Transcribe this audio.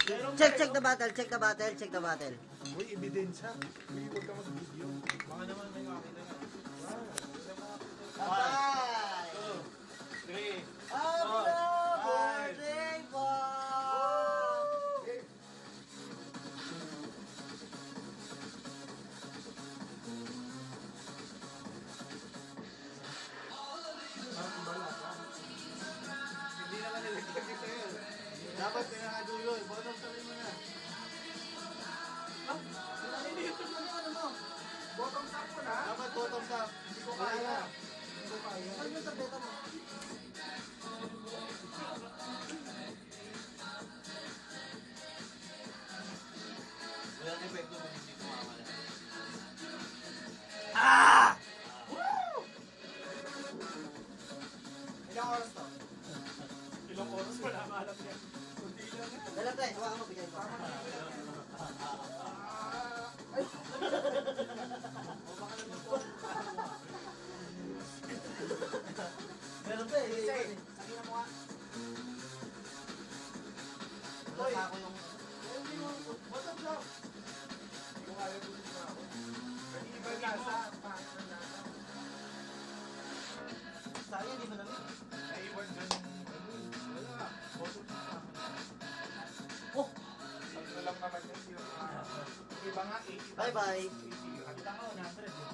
Check the battle, check the battle, check the battle. Uy, ebidensya. Uy, huwag ka mag-video. Baka naman may makita na. Bye! 3. Happy birthday, boy! Hindi naman nilagyan dito yun. Dapat pinakadulo. Bottom sabi mo na. Inihitok na ano mo. Bottom top mo na. Dapat bottom top. Hindi ko kaya. Hindi ko kaya. Ano yung tableta mo? Walang epekto kung hindi kumamala. Ilang oras to? Ilang oras? Wala maalam yan. Kunti lang yan. Dala tayo, hawakan mo, bigay ko. Meron pa eh. Say, sabihin mo nga. Hoy! Ako yung... Hindi mo, bottom top. Hindi ko kaya gusto na ako. Nag-iiba lasa. Pangit ng lasa. Sayang, di ba namin? Naiwan dyan. Wala. Bottom top. Oh! Sakto lang naman yun. Iba nga 80. Bye-bye. 80. Kita nga 100.